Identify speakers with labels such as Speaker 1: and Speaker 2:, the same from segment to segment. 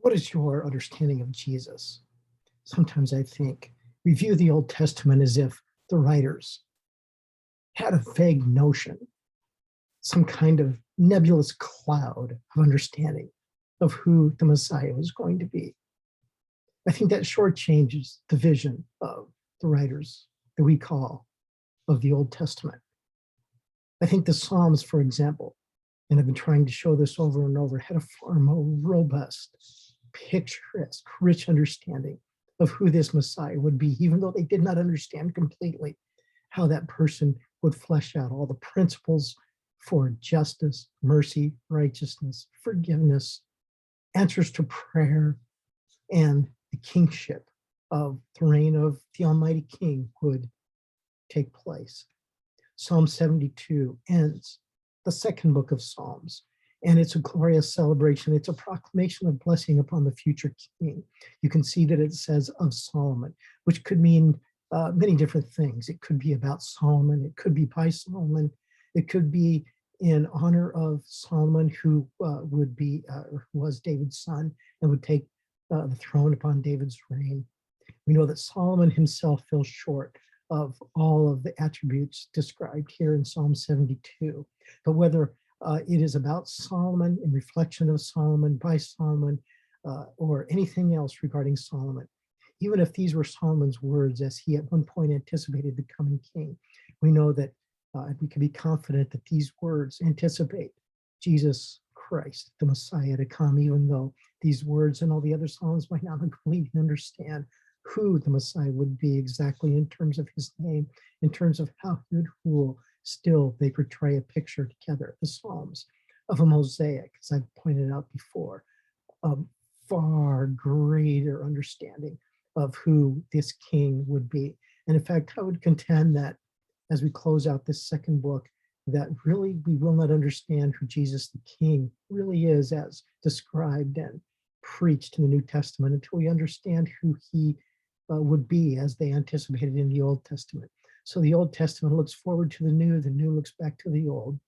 Speaker 1: What is your understanding of Jesus? Sometimes I think we view the Old Testament as if the writers had a vague notion, some kind of nebulous cloud of understanding of who the Messiah was going to be. I think that shortchanges the vision of the writers that we call of the Old Testament. I think the Psalms, for example, and I've been trying to show this over and over, had a far more robust, picturesque, rich understanding of who this Messiah would be, even though they did not understand completely how that person would flesh out all the principles for justice, mercy, righteousness, forgiveness, answers to prayer, and the kingship of the reign of the Almighty King would take place. Psalm 72 ends the second book of Psalms, and it's a glorious celebration. It's a proclamation of blessing upon the future king. You can see that it says of Solomon, which could mean many different things. It could be about Solomon, it could be by Solomon, it could be in honor of Solomon, who would be, or was David's son, and would take the throne upon David's reign. We know that Solomon himself fell short of all of the attributes described here in Psalm 72. But whether it is about Solomon, in reflection of Solomon, by Solomon, or anything else regarding Solomon, even if these were Solomon's words as he at one point anticipated the coming king, we know that we can be confident that these words anticipate Jesus Christ, the Messiah, to come, even though these words and all the other Psalms might not completely understand who the Messiah would be exactly in terms of his name, in terms of how he would rule. Still, they portray a picture together, the Psalms, of a mosaic, as I've pointed out before, a far greater understanding of who this king would be. And in fact, I would contend that as we close out this second book, that really we will not understand who Jesus the King really is as described and preached in the New Testament until we understand who he would be as they anticipated in the Old Testament. So the Old Testament looks forward to the new looks back to the old,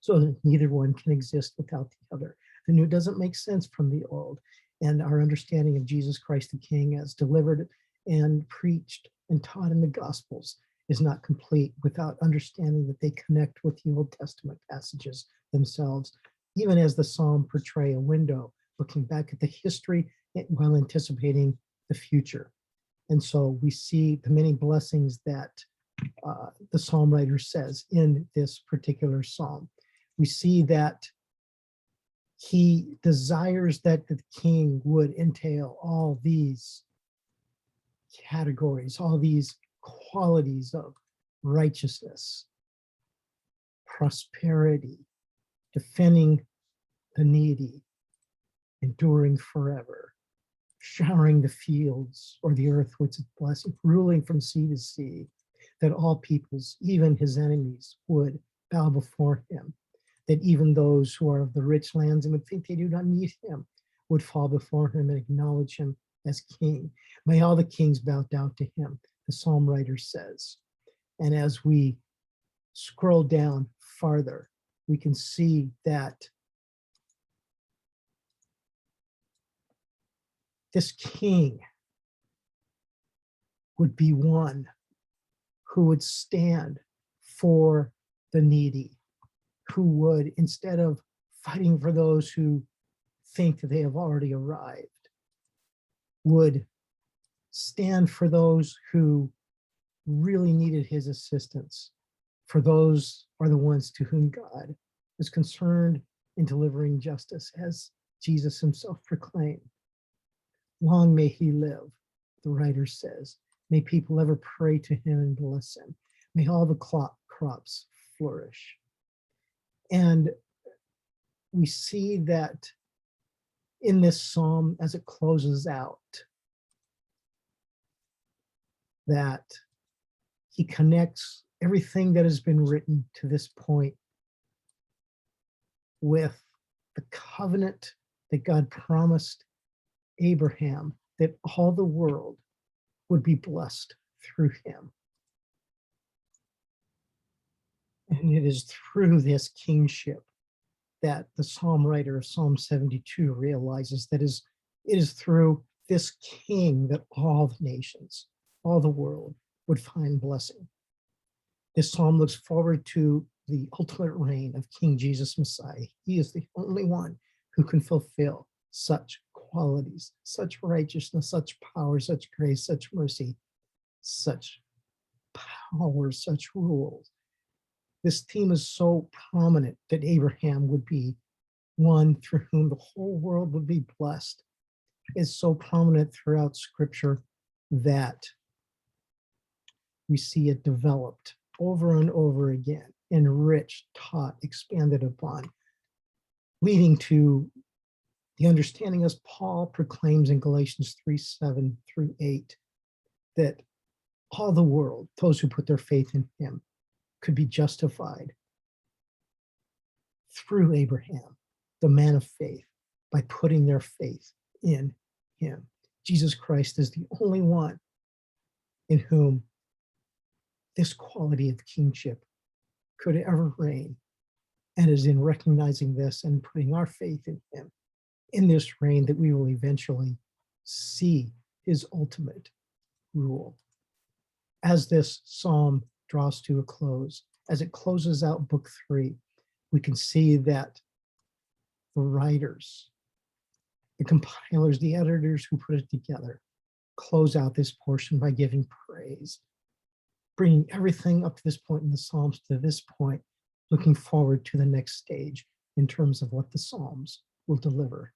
Speaker 1: so that neither one can exist without the other. The new doesn't make sense from the old, and our understanding of Jesus Christ the King as delivered and preached and taught in the Gospels is not complete without understanding that they connect with the Old Testament passages themselves, even as the Psalm portray a window looking back at the history while anticipating the future. And so we see the many blessings that the Psalm writer says in this particular Psalm. We see that he desires that the king would entail all these categories, all these qualities of righteousness, prosperity, defending the needy, enduring forever, showering the fields or the earth with its blessing, ruling from sea to sea, that all peoples, even his enemies, would bow before him, that even those who are of the rich lands and would think they do not need him would fall before him and acknowledge him as king. May all the kings bow down to him, the psalm writer says. And as we scroll down farther, we can see that this king would be one who would stand for the needy, who would, instead of fighting for those who think that they have already arrived, would stand for those who really needed his assistance, for those are the ones to whom God is concerned in delivering justice, as Jesus himself proclaimed. Long may he live, the writer says. May people ever pray to him and bless him. May all the crops flourish. And we see that in this psalm, as it closes out, that he connects everything that has been written to this point with the covenant that God promised Abraham, that all the world would be blessed through him. And it is through this kingship that the psalm writer of Psalm 72 realizes that his It is through this king that all the nations, all the world would find blessing. This psalm looks forward to the ultimate reign of King Jesus Messiah. He is the only one who can fulfill such qualities, such righteousness, such power, such grace, such mercy, such power, such rules. This theme is so prominent that Abraham would be one through whom the whole world would be blessed. It's so prominent throughout Scripture that we see it developed over and over again, enriched, taught, expanded upon, leading to the understanding, as Paul proclaims in Galatians 3:7-8, that all the world, those who put their faith in him, could be justified through Abraham, the man of faith, by putting their faith in him. Jesus Christ is the only one in whom this quality of kingship could ever reign. And it is in recognizing this and putting our faith in him, in this reign, that we will eventually see his ultimate rule. As this psalm draws to a close, as it closes out book 3, we can see that the writers, the compilers, the editors who put it together, close out this portion by giving praise, bringing everything up to this point in the Psalms to this point, looking forward to the next stage in terms of what the Psalms will deliver